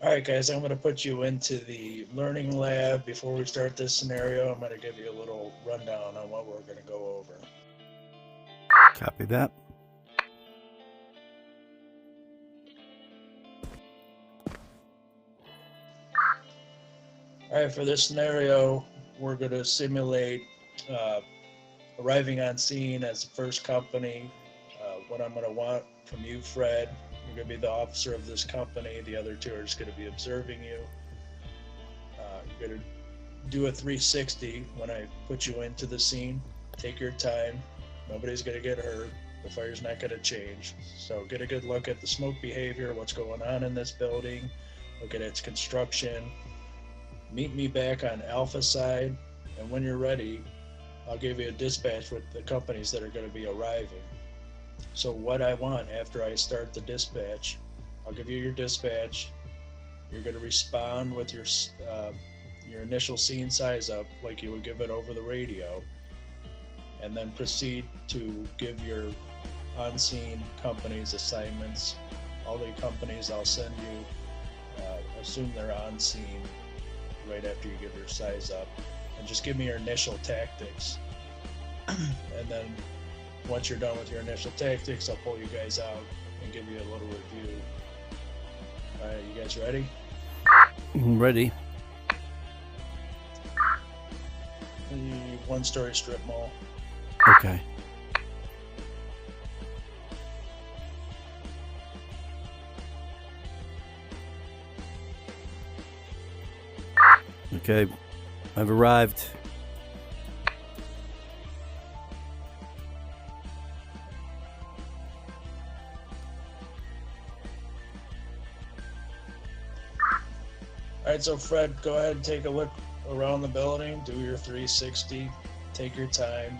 All right, guys, I'm going to put you into the learning lab. Before we start this scenario, I'm going to give you a little rundown on what we're going to go over. Copy that. All right, for this scenario, we're going to simulate uh, arriving on scene as the first company. What I'm going to want from you, Fred, you're going to be the officer of this company. The other two are just going to be observing you. You're going to do a 360 when I put you into the scene. Take your time. Nobody's going to get hurt. The fire's not going to change. So get a good look at the smoke behavior, what's going on in this building, look at its construction. Meet me back on Alpha side, and when you're ready, I'll give you a dispatch with the companies that are going to be arriving. So what I want after I start the dispatch, I'll give you your dispatch. You're going to respond with your initial scene size up like you would give it over the radio, and then proceed to give your on-scene companies assignments. All the companies I'll send you, assume they're on scene right after you give your size up, and just give me your initial tactics. And then once you're done with your initial tactics, I'll pull you guys out and give you a little review. All right, you guys ready? Ready. The one-story strip mall. Okay. Okay, I've arrived. All right, so Fred, go ahead and take a look around the building, do your 360, take your time,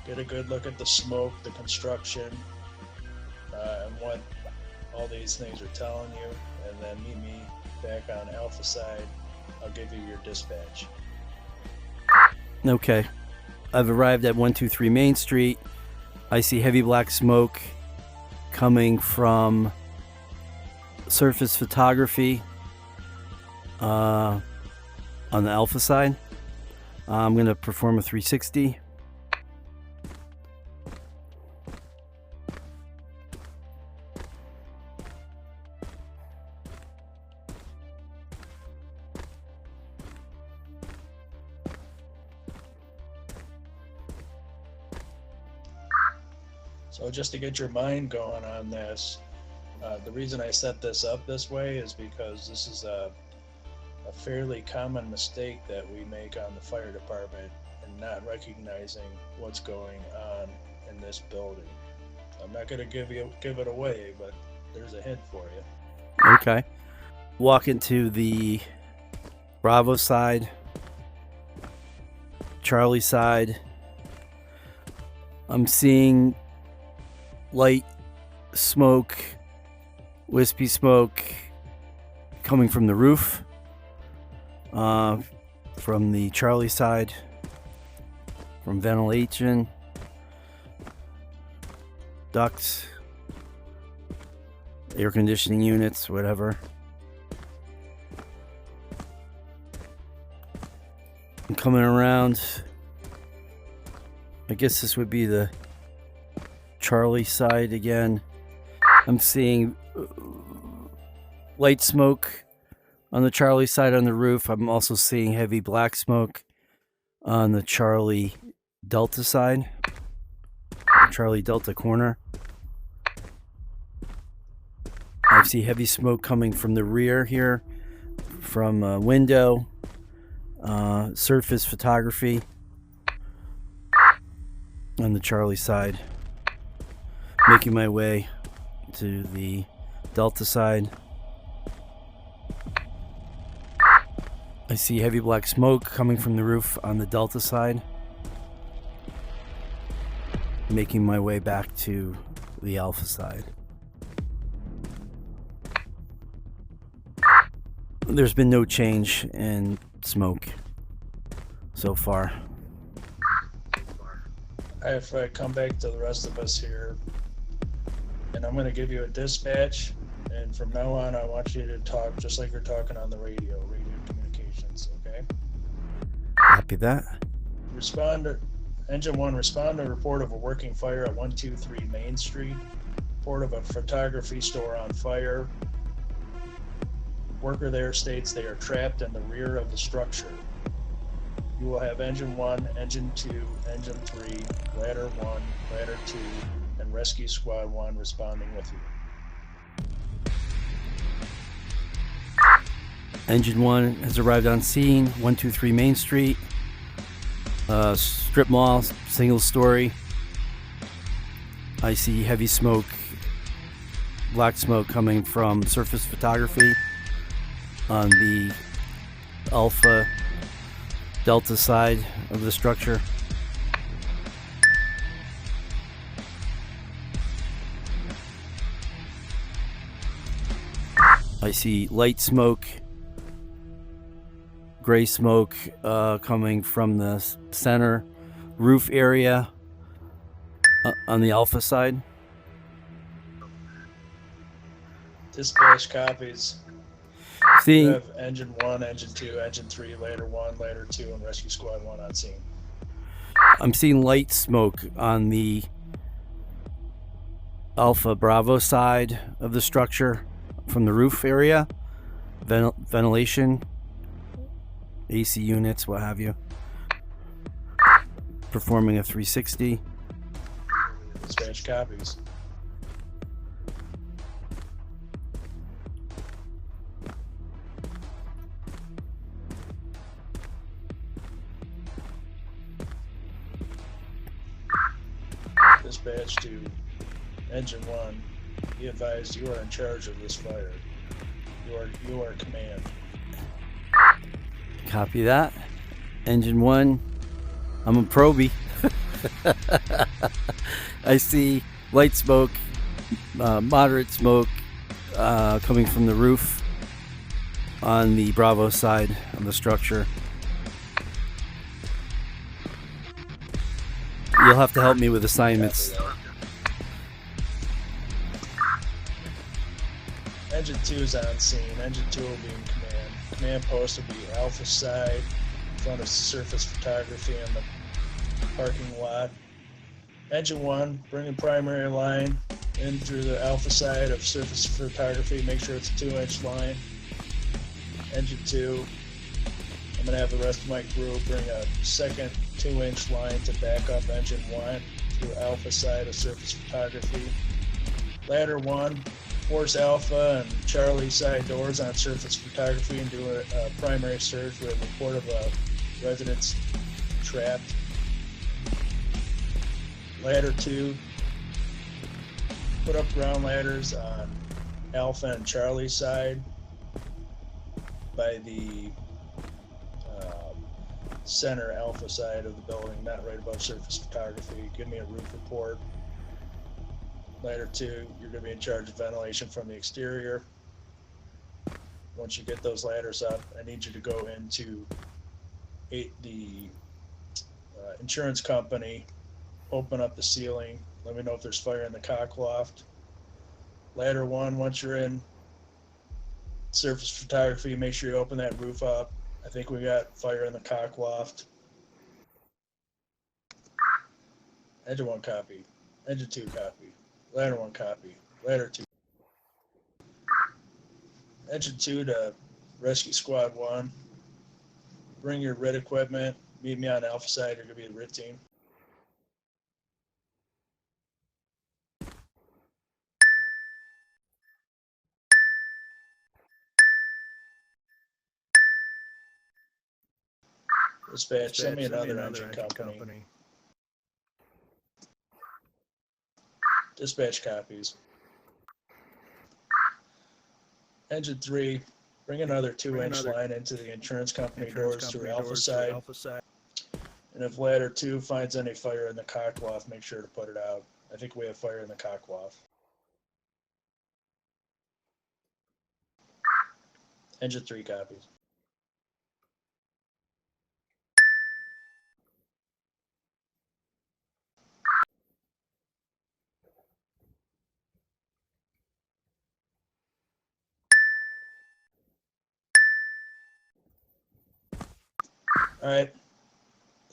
get a good look at the smoke, the construction, and what all these things are telling you, and then meet me back on Alpha side. I'll give you your dispatch. Okay. I've arrived at 123 Main Street. I see heavy black smoke coming from surface photography on the Alpha side. I'm going to perform a 360. So just to get your mind going on this, the reason I set this up this way is because this is a fairly common mistake that we make on the fire department and not recognizing what's going on in this building. I'm not going to give it away, but there's a hint for you. Okay. Walk into the Bravo side, Charlie side. I'm seeing light smoke, wispy smoke coming from the roof, from the Charlie side, from ventilation ducts, air conditioning units, whatever. I'm coming around. I guess this would be the Charlie side again. I'm seeing light smoke on the Charlie side on the roof. I'm also seeing heavy black smoke on the Charlie Delta side, Charlie Delta corner. I see heavy smoke coming from the rear here, from a window, surface photography on the Charlie side. Making my way to the Delta side. I see heavy black smoke coming from the roof on the Delta side. Making my way back to the Alpha side. There's been no change in smoke so far. All right, Fred, come back to the rest of us here. And I'm going to give you a dispatch, And from now on, I want you to talk just like you're talking on the radio communications, okay? Copy that. Engine 1, respond to a report of a working fire at 123 Main Street. Report of a photography store on fire. Worker there states they are trapped in the rear of the structure. You will have Engine 1, Engine 2, Engine 3, Ladder 1, Ladder 2, and Rescue Squad 1 responding with you. Engine 1 has arrived on scene, 123 Main Street. Strip mall, single story. I see heavy smoke, black smoke coming from surface photography on the Alpha Delta side of the structure. I see light smoke, gray smoke coming from the center roof area on the Alpha side. Dispatch copies. You Seeing have Engine 1, Engine 2, Engine 3, Ladder 1, Ladder 2, and Rescue Squad 1 on scene. I'm seeing light smoke on the Alpha Bravo side of the structure from the roof area, ventilation, AC units, what have you. Performing a 360. Dispatch copies. Dispatch to Engine 1. Be advised you are in charge of this fire. You are command. Copy that. Engine 1. I'm a probie. I see light smoke, moderate smoke coming from the roof on the Bravo side of the structure. You'll have to help me with assignments. Engine 2 is on scene. Engine 2 will be in command. Command post will be Alpha side, in front of surface photography in the parking lot. Engine 1, bring a primary line in through the Alpha side of surface photography. Make sure it's a 2-inch line. Engine 2, I'm going to have the rest of my crew bring a second 2-inch line to back up Engine 1 through Alpha side of surface photography. Ladder 1, force Alpha and Charlie side doors on surface photography and do a primary search with a report of a residence trapped. Ladder 2, put up ground ladders on Alpha and Charlie side by the center Alpha side of the building, not right above surface photography. Give me a roof report. Ladder 2, you're going to be in charge of ventilation from the exterior. Once you get those ladders up, I need you to go into the insurance company, open up the ceiling, let me know if there's fire in the cock loft. Ladder 1, once you're in surface photography, make sure you open that roof up. I think we got fire in the cock loft. Engine 1 copy. Engine 2 copy. Ladder 1 copy. Ladder 2. Engine 2 to Rescue Squad 1. Bring your RIT equipment. Meet me on Alpha side. You're going to be the RIT team. Dispatch, send me another engine company. Dispatch copies. Engine 3, bring another 2-inch line into the insurance company doors through Alpha side. And if Ladder 2 finds any fire in the cock loft, make sure to put it out. I think we have fire in the cock loft. Engine 3 copies. All right,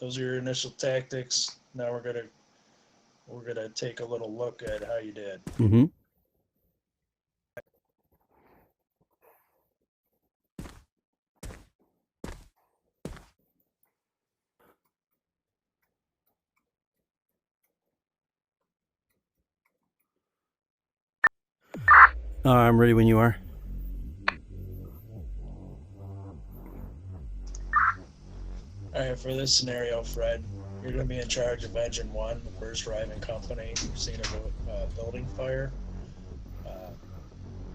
those are your initial tactics. Now we're gonna take a little look at how you did. Mm-hmm. I'm ready when you are. All right, for this scenario, Fred, you're going to be in charge of Engine 1, the first arriving company, scene of a building fire. Uh,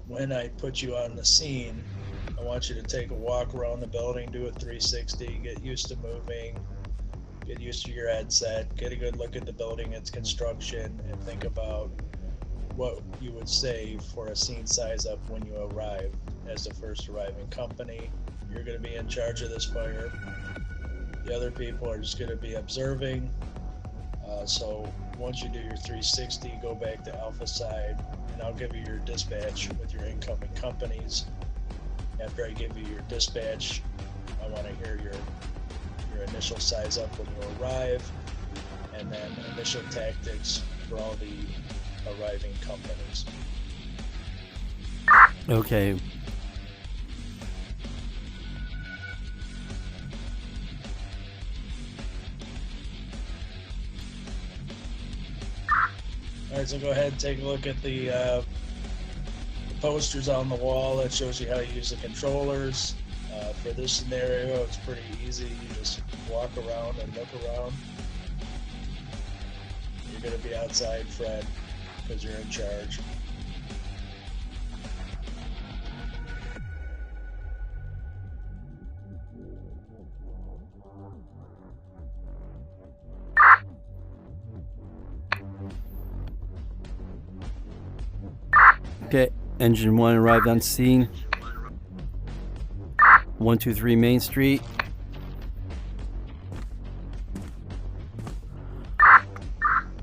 when I put you on the scene, I want you to take a walk around the building, do a 360, get used to moving, get used to your headset, get a good look at the building, its construction, and think about what you would say for a scene size up when you arrive as the first arriving company. You're going to be in charge of this fire. The other people are just going to be observing. So once you do your 360, go back to Alpha side, and I'll give you your dispatch with your incoming companies. After I give you your dispatch, I want to hear your initial size up when you arrive, and then initial tactics for all the arriving companies. Okay. All right, so go ahead and take a look at the posters on the wall that shows you how to use the controllers. For this scenario, it's pretty easy. You just walk around and look around. You're going to be outside, Fred, because you're in charge. Okay. Engine 1 arrived on scene. 123 Main Street.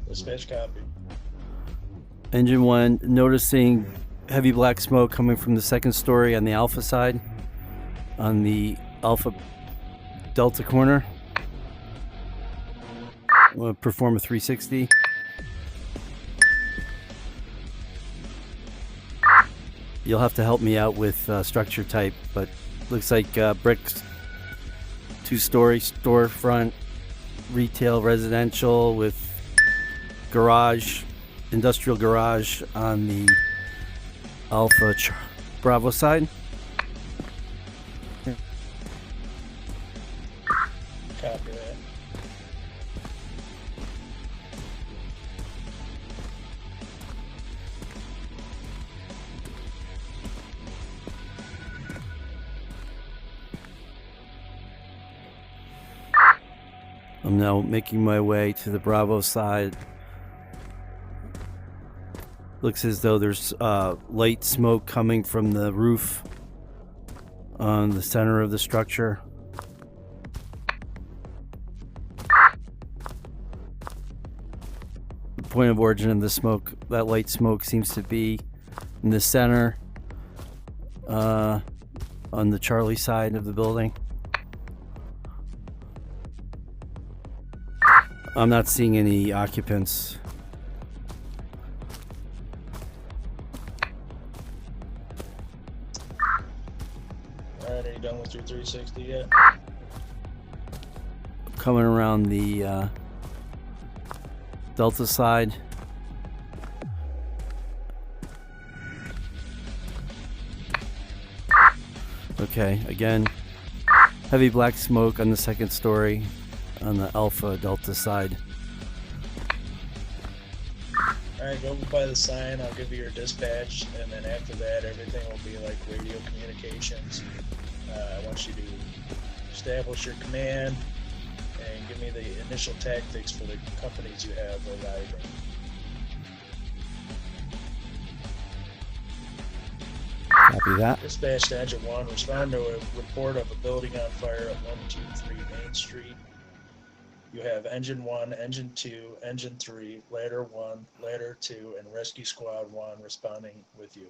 Dispatch copy. Engine 1 noticing heavy black smoke coming from the second story on the Alpha side, on the Alpha Delta corner. We'll perform a 360. You'll have to help me out with structure type, but looks like bricks, 2-story storefront, retail, residential with garage, industrial garage on the Alpha Bravo side. Copy that. I'm now making my way to the Bravo side. Looks as though there's light smoke coming from the roof on the center of the structure. The point of origin of the smoke, that light smoke, seems to be in the center on the Charlie side of the building. I'm not seeing any occupants. Alright, are you done with your 360 yet? Coming around the Delta side. Okay, again, heavy black smoke on the second story on the Alpha Delta side. Alright, go by the sign, I'll give you your dispatch, and then after that everything will be like radio communications. I want you to establish your command and give me the initial tactics for the companies you have arriving. Copy that. Dispatch to Engine 1, respond to a report of a building on fire at 123 Main Street. You have Engine 1, Engine 2, Engine 3, Ladder 1, Ladder 2, and Rescue Squad 1 responding with you.